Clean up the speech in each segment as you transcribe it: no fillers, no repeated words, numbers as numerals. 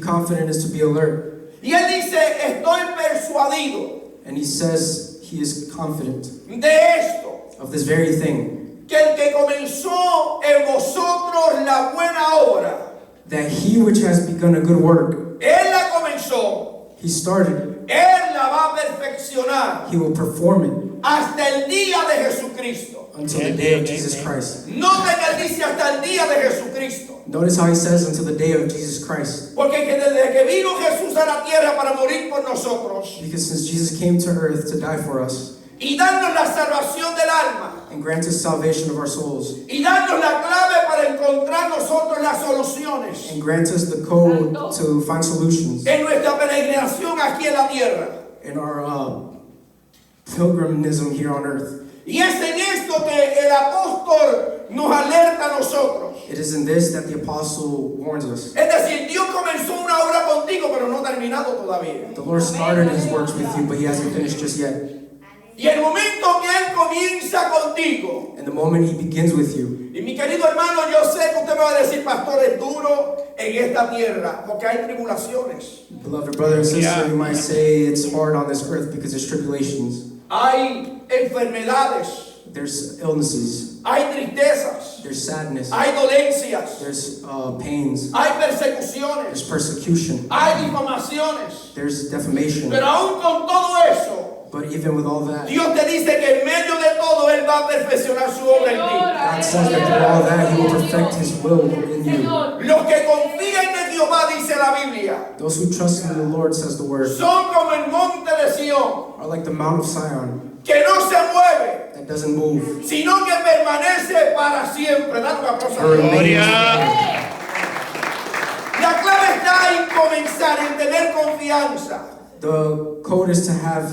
confident is to be alert. Y él dice, estoy persuadido And he says he is confident de esto, of this very thing, que el que comenzó en vosotros la buena obra, that he which has begun a good work, él la comenzó, he started, él la va a perfeccionar he will perform it hasta el día de Jesucristo. until the day of Jesus Christ. Noten que él dice hasta el día de Jesucristo. Notice how he says until the day of Jesus Christ. Porque que desde que vino Jesús a la tierra para morir por nosotros Because since Jesus came to earth to die for us y darnos la salvación del alma and grant us salvation of our souls y darnos la clave para encontrar nosotros las soluciones and grant us the code to find solutions en nuestra peregrinación aquí en la tierra. in our pilgrimism here on earth. Y es en esto que el apóstol nos alerta a nosotros. It is in this that the apostle warns us. Es decir, Dios comenzó una obra contigo, pero no ha terminado todavía. The Lord started his works with you, but he hasn't finished just yet. Y el momento que Él comienza contigo, And the moment he begins with you, y mi querido hermano, yo sé que usted me va a decir, pastor, es duro en esta tierra, porque hay tribulaciones, beloved brother and sister, you might say it's hard on this earth because there's tribulations, hay enfermedades, there's illnesses, hay tristezas, there's sadness, hay dolencias, there's pains, hay there's persecuciones, persecution, hay difamaciones. there's defamation. Pero aún con todo eso, But even with all that, Dios te dice que en medio de todo Él va a perfeccionar su obra en ti. God says that through all that, he will perfect his will in you. Los que confían en Jehová, dice la Biblia, Those who trust in the Lord, says the word, son como el monte de Sión, are like the Mount of Zion que no se mueve, that doesn't move. sino que permanece para siempre. Dale un aplauso a Dios. La clave está en comenzar, en tener confianza. The code is to have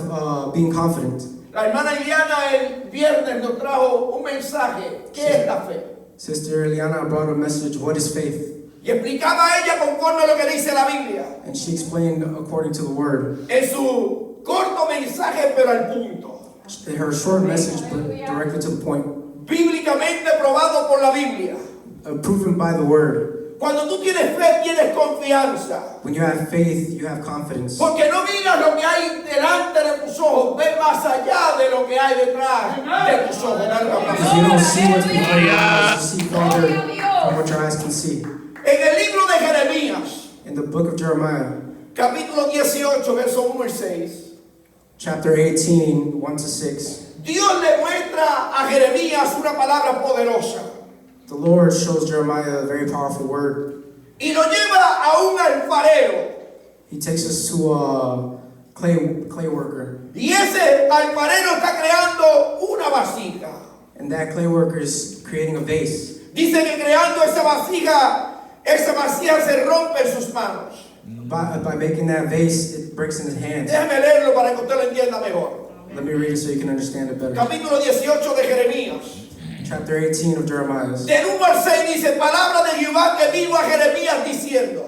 being confident. La hermana Iliana el viernes nos trajo un mensaje. ¿Qué es la fe? Sister Eliana brought a message, what is faith? Y explicaba a ella conforme a lo que dice la Biblia. And she explained according to the word. En su corto mensaje, pero al punto. Her short message, but directly to the point. Bíblicamente probado por la Biblia. Proven by the word. Cuando tú tienes fe, tienes confianza. When you have faith, you have confidence. Porque no miras lo que hay delante de tus ojos, ve más allá de lo que hay detrás de tus ojos. Because you don't see what's behind your eyes, you see farther from what your eyes can see. En el libro de Jeremías, In the book of Jeremiah, capítulo 18, verso 1 y 6, chapter 18, 1 to 6, Dios le muestra a Jeremías una palabra poderosa the Lord shows Jeremiah a very powerful word. y lo lleva a un alfarero. He takes us to a clay worker. Y ese alfarero está creando una vasija. And that clay worker is creating a vase. Dice que creando esa vasija se rompe en sus manos. By making that vase, it breaks in his hands. Déjame leerlo para que usted lo entienda mejor. Let me read it so you can understand it better. Capítulo 18 de Jeremías. Chapter 18 of Jeremiah. Del 1 al 6 dice, palabra de Jehová que vino a Jeremías diciendo.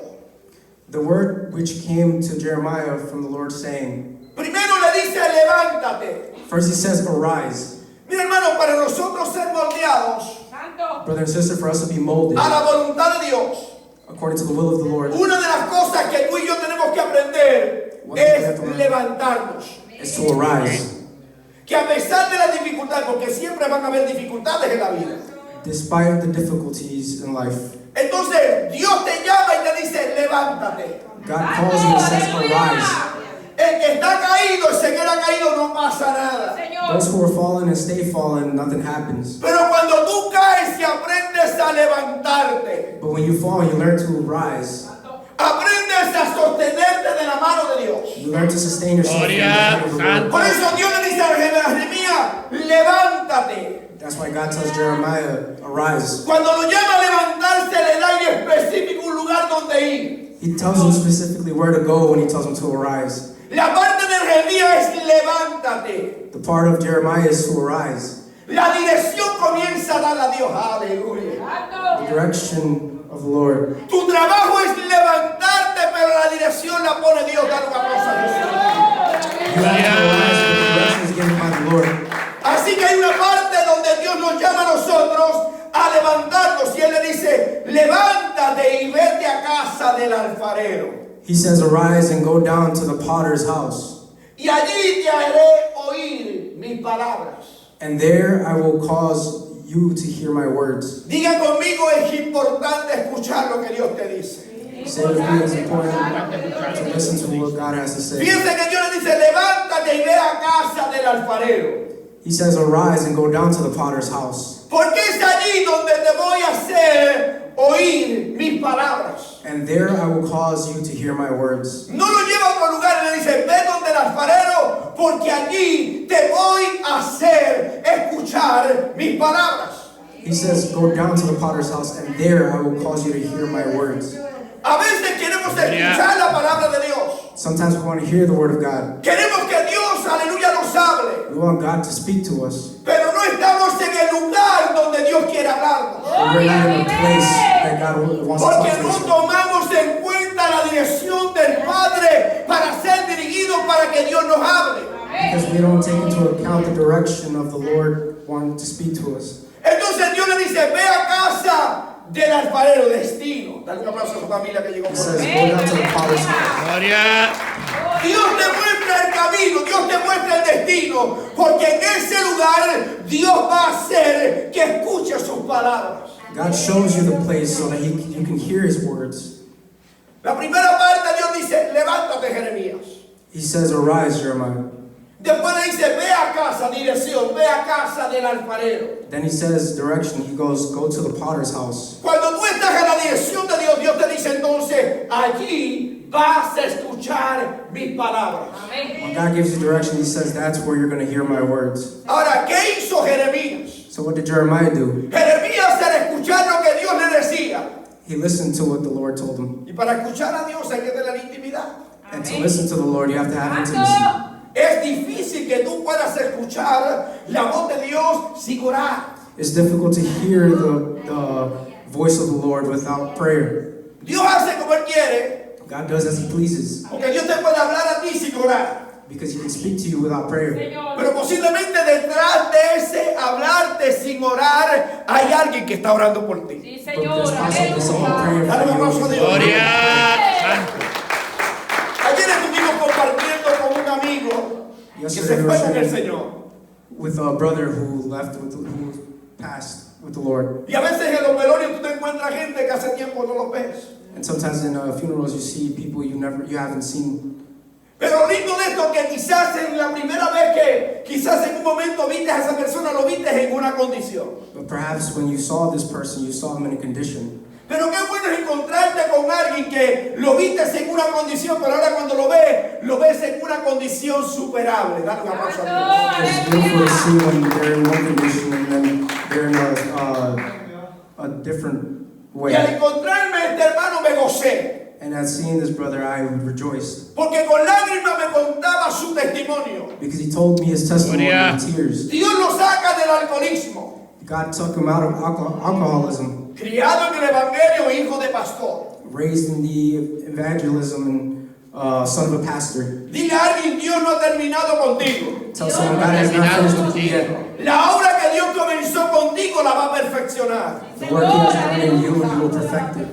The word which came to Jeremiah from the Lord saying. Primero le dice, levántate. First he says, arise. Mira hermano, para nosotros ser moldeados Brother and sister, for us to be molded a la voluntad de Dios, according to the will of the Lord, una de las cosas que tú y yo tenemos que aprender es levantarnos. is to arise. Que a pesar de las dificultades, porque siempre van a haber dificultades en la vida. Despite the difficulties in life, Entonces, Dios te llama y te dice, levántate. God calls you and says, arise. El que está caído y se queda caído no pasa nada. Those who are fallen and stay fallen, nothing happens. Pero cuando tú caes y aprendes a levantarte, But when you fall, you learn to rise. aprendes a sostenerte de la mano de Dios. You learn to sustain yourself from the hand of the Lord. Por eso Dios le dice a Jeremías, levántate. That's why God tells Jeremiah, arise. Cuando lo llama a levantarse, le da en específico un lugar donde ir. He tells him specifically where to go when he tells him to arise. La parte de Jeremías es levántate. The part of Jeremiah is to arise. La dirección comienza a darla a Dios. Aleluya. The direction of the Lord. Tu trabajo es levantarte, pero la dirección la pone Dios. Dale una cosa a Jesús. You have to arise, but the direction is given by the Lord. Así que hay una parte donde Dios nos llama a nosotros a levantarnos. Y Él le dice, levántate. levántate y vete a casa del alfarero. He says, arise and go down to the potter's house, Y allí te haré oír mis palabras. and there I will cause you to hear my words. Diga conmigo, es importante escuchar lo que Dios te dice. Say with me, it's important to listen to what God has to say. Fíjense que Dios le dice, levántate y ve a casa del alfarero. He says, arise and go down to the potter's house, Porque es allí donde te voy a hacer oír mis palabras. and there I will cause you to hear my words. No lo lleva a otro lugar y le dice, ve donde el alfarero, porque allí te voy a hacer escuchar mis palabras. He says, go down to the potter's house, and there I will cause you to hear my words. A veces queremos escuchar la palabra de Dios. Sometimes we want to hear the word of God. Queremos que Dios, aleluya, nos hable. We want God to speak to us. Pero no estamos en el lugar donde Dios quiere hablarnos. But we're not in a place that God wants to Porque talk to no us. tomamos en cuenta la dirección del Padre para ser dirigidos para que Dios nos hable. Because we don't take into account the direction of the Lord wanting to speak to us. Entonces Dios le dice, ve a casa del alfarero, destino. Dale un aplauso a su familia que llegó He por says, ahí. go down to the potter's house. Gloria. Dios te muestra el camino, Dios te muestra el destino, porque en ese lugar Dios va a hacer que escuche sus palabras. God shows you the place so that you can hear His words. La primera parte Dios dice, levántate Jeremías. He says, arise, Jeremiah. Después le dice, ve a casa, dirección, ve a casa del alfarero. Then he says direction. He goes, go to the potter's house. Cuando tú estás en la dirección de Dios, Dios te dice entonces, allí vas a escuchar mis palabras. When God gives you direction, He says, that's where you're going to hear my words. Ahora, ¿qué hizo Jeremías? So what did Jeremiah do? Jeremías al escuchar lo que Dios le decía. He listened to what the Lord told him. Y para escuchar a Dios hay que tener intimidad. And to listen to the Lord, you have to have intimacy. Es difícil que tú puedas escuchar la voz de Dios sin orar. It's difficult to hear the voice of the Lord without prayer. Dios hace como Él quiere, God does as He pleases, porque Dios te puede hablar a ti sin orar. because He can speak to you without prayer. Pero posiblemente detrás de ese hablarte sin orar hay alguien que está orando por ti. Sí, But Señor. there's possibly someone praying Dale un aplauso a for you. Dios. Gloria. Santo. Ayer estuvimos compartiendo con un amigo que se Yesterday we fue were con el sharing Señor. with a brother who passed with the Lord. Y a veces en los velorios tú te encuentras gente que hace tiempo no los ves. And sometimes in funerals you see people you haven't seen. Pero lo lindo de esto es que quizás en la primera vez que quizás en un momento viste a esa persona, lo viste en una condición. But perhaps when you saw this person, you saw them in a condition. Pero qué bueno es encontrarte con alguien que lo viste en una condición, pero ahora cuando lo ves en una condición superable. Dale un aplauso a Dios. It's beautiful to see when they're in one condition and then they're in a different Y al way. encontrarme a este hermano me gocé. And at seeing this brother, I rejoiced Porque con lágrimas me contaba su testimonio. because he told me his testimony in tears. Dios lo saca del alcoholismo. God took him out of alcoholism, Criado en el evangelio, hijo de pastor. raised in the evangelism and son of a pastor. Dile a alguien, Dios no ha terminado contigo. Tell someone God has not finished with you yet. La obra que Dios comenzó contigo la va a perfeccionar. The work He has done in you, He will perfect it.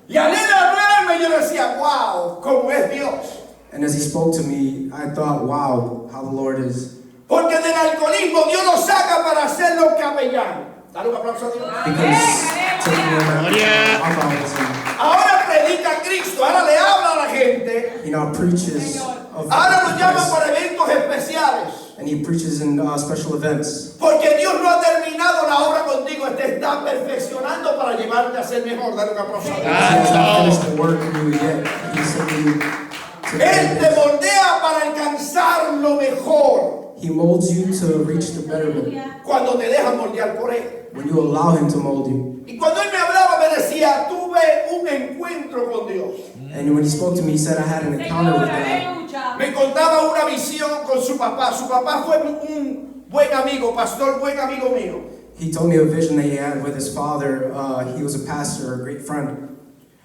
Y al él hablarme yo decía, wow, cómo es Dios. And as he spoke to me, I thought, wow, how the Lord is. Porque del alcoholismo Dios lo saca para hacerlo capellán. Dale un aplauso a Dios. Because taking him out of alcoholism, Ahora predica a Cristo, ahora le habla a la gente. he now preaches of Ahora lo llama Christ, para eventos especiales. and he preaches in special events. Porque Dios no ha terminado la obra contigo, te está perfeccionando para llevarte a ser mejor. Dale un aplauso a He Dios. has not finished the work in you yet. He's sending you to Él te greatness. moldea para alcanzar lo mejor He molds you to reach the betterment cuando te dejas moldear por Él. when you allow him to mold you. Y cuando Él me hablaba me decía, tuve un encuentro con Dios. And when he spoke to me, he said, I had an encounter with God. Me contaba una visión con su papá. Su papá fue un buen amigo, pastor, buen amigo mío. He told me a vision that he had with his father. He was a pastor, a great friend.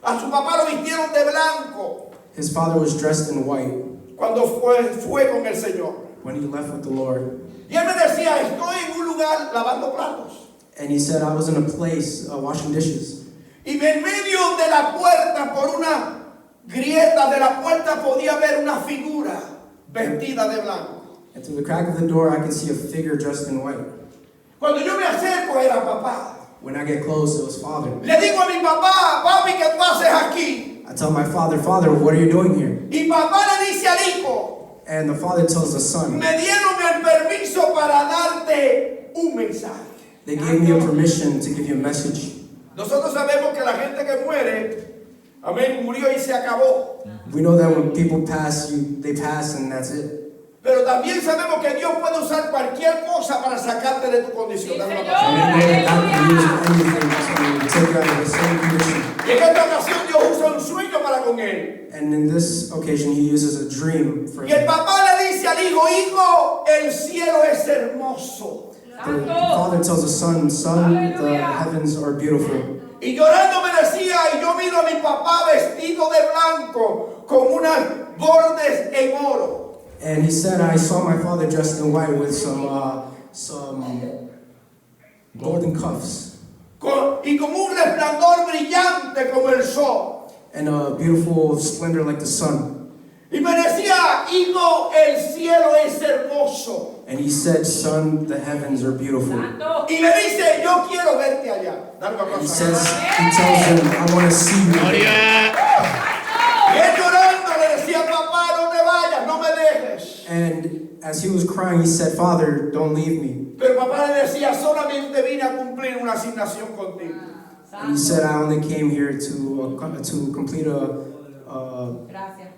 A su papá lo vistieron de blanco His father was dressed in white cuando fue con el Señor. when he left with the Lord. Y él me decía, estoy en un lugar lavando platos. And he said, I was in a place washing dishes. Y en medio de la puerta, por una grieta de la puerta, podía ver una figura vestida de blanco. And through the crack of the door, I could see a figure dressed in white. Cuando yo me acerco era papá. When I get close, it was Father. Le digo a mi papá, papi, ¿qué tú haces aquí? I tell my father, Father, what are you doing here? Y papá le dice al hijo, And the father tells the son, me dieron el permiso para darte un mensaje. they gave me a permission to give you a message. Nosotros sabemos que la gente que muere, amén, murió y se acabó. We know that when people pass, they pass and that's it. Pero también sabemos que Dios puede usar cualquier cosa para sacarte de tu condición. Dame una cosa. And we know that God can use anything to take you out of the same condition. Y en esta ocasión Dios usa un sueño para con él. And in this occasion, he uses a dream for Y el him. papá le dice al hijo, hijo, el cielo es hermoso. The father tells the son, son, the heavens are beautiful. Y llorando me decía, y yo miro a mi papá vestido de blanco, con unas bordes en oro. And he said, I saw my father dressed in white with some golden cuffs Y con un resplandor brillante como el sol. and a beautiful splendor like the sun. Y me decía, hijo, el cielo es hermoso. And he said, son, the heavens are beautiful. Y le dice, yo quiero verte allá. Dale un He aplauso. says, he tells him, I want to see you. Gloria. Y él llorando le decía, papá, no te vayas, no me dejes. And as he was crying, he said, Father, don't leave me. Pero papá le decía, solamente vine a cumplir una asignación contigo. And he said, I only came here to complete a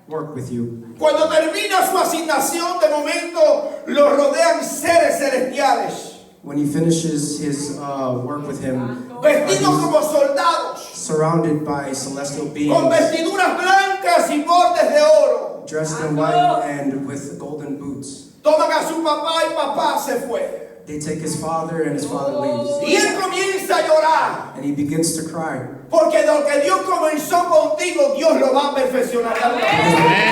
work with you. Cuando termina su asignación, de momento lo rodean seres celestiales, When he finishes his work with him, vestidos he's como soldados, surrounded by celestial con beings, vestiduras blancas y bordes de oro. dressed in white and with golden boots. Toman a su papá y papá se fue. They take his father and his father leaves. Y él comienza a llorar, And he begins to cry. porque lo que Dios comenzó contigo, Dios lo va a perfeccionar. Amén.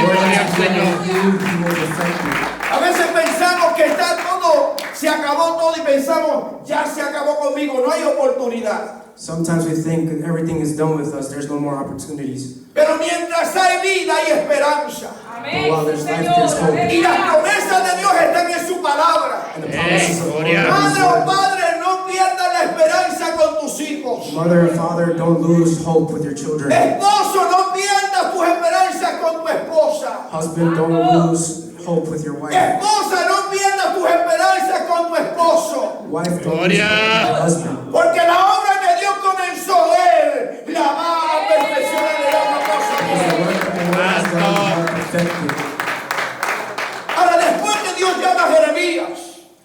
Gloria al Señor. He will perfect you. A veces pensamos que está todo, se acabó todo y pensamos, ya se acabó conmigo, no hay oportunidad. Sometimes we think everything is done with us, there's no more opportunities. Pero mientras hay vida hay esperanza. But while there's life, there's hope. Y las promesas de Dios están en su palabra. And the promises of the Lord Gloria. are in Madre His o word. padre, no pierdas la esperanza con tus hijos. Mother and father, don't lose hope with your children. Esposo, no pierdas tus esperanzas con tu esposa. Husband, don't lose hope with your wife. Esposa, no pierdas tus esperanzas con tu esposo. Wife, don't lose Gloria. hope with your husband. Porque la obra que Dios comenzó, Él la va a perfeccionar. Le da una cosa. Because the work that the Lord has done is perfected. Ahora, después que Dios llama a Jeremías,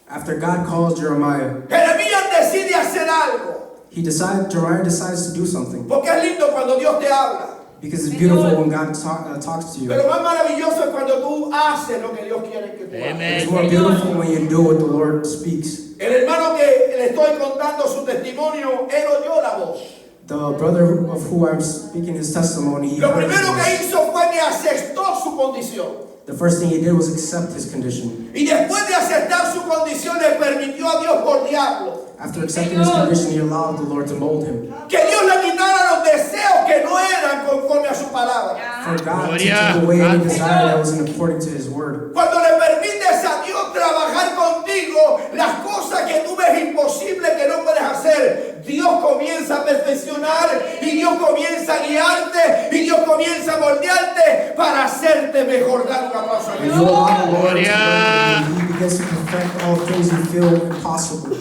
After God calls Jeremiah, Jeremías decide hacer algo. Jeremiah decides to do something. Porque es lindo cuando Dios te habla. Because it's beautiful when God talks to you. Pero más maravilloso es cuando tú haces lo que Dios quiere que tú hagas. It's Amén. more beautiful when you do what the Lord speaks. El hermano que le estoy contando su testimonio, él oyó la voz. The brother of who I'm speaking his testimony, he Lo heard his primero que voice. hizo fue que aceptó su condición. The first thing he did was accept his condition. Y después de aceptar su condición, le permitió a Dios moldearlo. After accepting his condition, he allowed the Lord to mold him. Que Dios le quitara los deseos que no eran conforme a su palabra. For God to Gloria. take away any desire that wasn't according to his word. Cuando le permites a Dios trabajar contigo, las cosas que tú ves imposibles que no puedes hacer, Dios comienza a perfeccionar y Dios comienza a guiarte y Dios comienza a moldearte para hacerte mejor. Dale un aplauso a And you Jesús. allow the Lord to Gloria. work in you. He begins to perfect all things you feel impossible.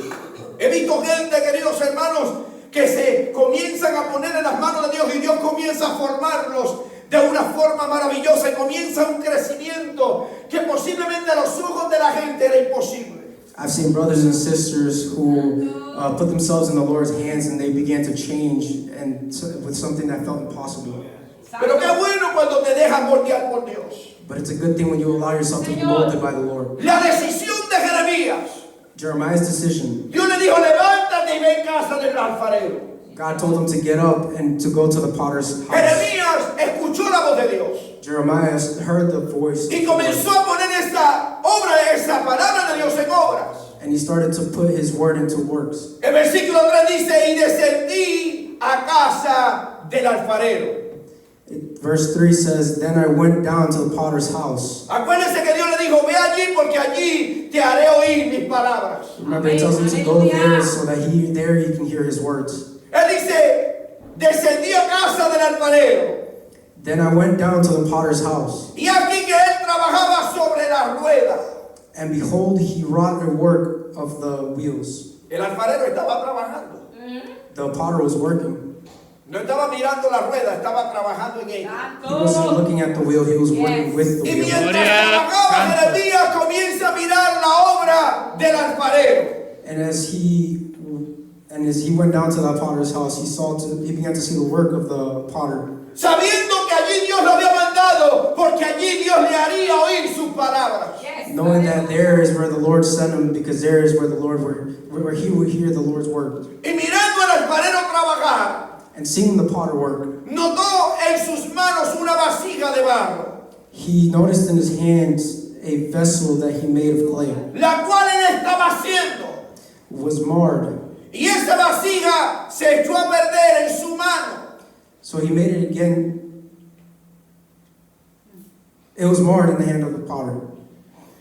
He visto gente, queridos hermanos, que se comienzan a poner en las manos de Dios y Dios comienza a formarlos de una forma maravillosa y comienza un crecimiento que posiblemente a los ojos de la gente era imposible. I've seen brothers and sisters who put themselves in the Lord's hands and they began to change and with something that felt impossible. Pero qué bueno cuando te dejas moldear por Dios. But it's a good thing when you allow yourself to be molded by the Lord. La decisión de Jeremías. Jeremiah's decision. Dios le dijo, levántate y ve en casa del alfarero. God told him to get up and to go to the potter's house. Jeremías escuchó la voz de Dios Jeremiah heard the voice of y the Lord, comenzó a poner esa obra, esa palabra de Dios en obras. and he started to put his word into works. El versículo 3 dice, y descendí a casa del alfarero. Verse 3 says, Then I went down to the potter's house. Acuérdense que Dios le dijo, ve allí porque allí te haré oír mis palabras. Remember, he tells him to go there so that there he can hear his words. Él dice, descendí a casa del alfarero. Then I went down to the potter's house. Y aquí que él trabajaba sobre la rueda. And behold, he wrought a work of the wheels. El alfarero estaba trabajando. The potter was working. No estaba mirando la rueda, estaba trabajando en ella. He wasn't looking at the wheel, he was working with the Y wheel. mientras trabajaba, Jeremías comienza a mirar la obra del alfarero. And as he went down to that potter's house, he began to see the work of the potter. Sabiendo que allí Dios lo había mandado, porque allí Dios le haría oír sus palabras. Knowing that there is where the Lord sent him, because there is where the Lord where he would hear the Lord's word. Y mirando al alfarero trabajar, And seeing the potter work, notó en sus manos una vasija de barro, he noticed in his hands a vessel that he made of clay. la cual él estaba haciendo. Was marred. Y esa vasija se echó a perder en su mano. So he made it again. It was marred in the hand of the potter.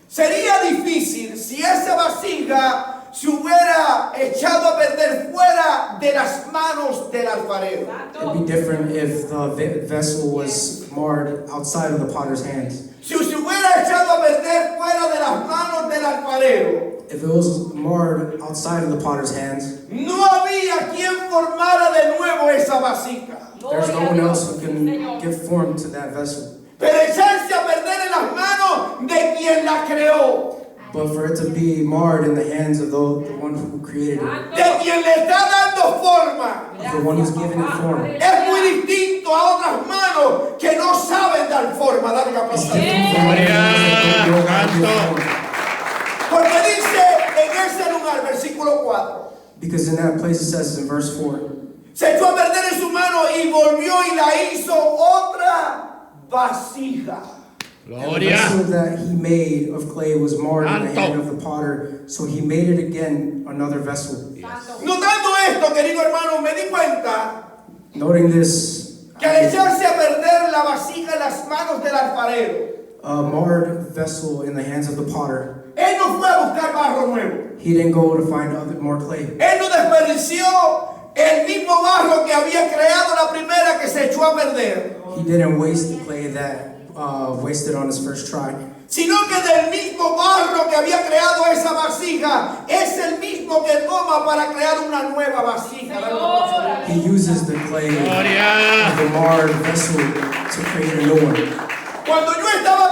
Sería difícil si esa vasija se hubiera echado a perder fuera de las manos del alfarero. It'd be different if the vessel was marred outside of the potter's hands. Si se hubiera echado a perder fuera de las manos del alfarero, If it was marred outside of the potter's hands, no había quien formara de nuevo esa vasija. there's no one else who can give form to that vessel. Pero echarse a perder en las manos de quien la creó, But for it to be marred in the hands of the one who created it, de quien le está dando forma, of the one who's giving it form. es muy distinto a otras manos que no saben dar forma. Dar una aplauso. Porque dice en ese lugar, versículo 4, Because in that place it says in verse 4, se echó a perder en su mano y volvió y la hizo otra vasija. and the Gloria. vessel that he made of clay was marred in the Santo. hand of the potter, so he made it again another vessel. Notando esto, querido hermano, me di cuenta Noting this, que al echarse a perder la vasija en las manos del alfarero, a marred vessel in the hands of the potter, él no fue a buscar barro nuevo. he didn't go to find more clay. Él no desperdició el mismo barro que había creado la primera que se echó a perder, He didn't waste the clay that wasted on his first try, sino que del mismo barro que había creado esa vasija es el mismo que toma para crear una nueva vasija. he uses the clay of Gloria. the marred vessel to create a new one. Cuando yo estaba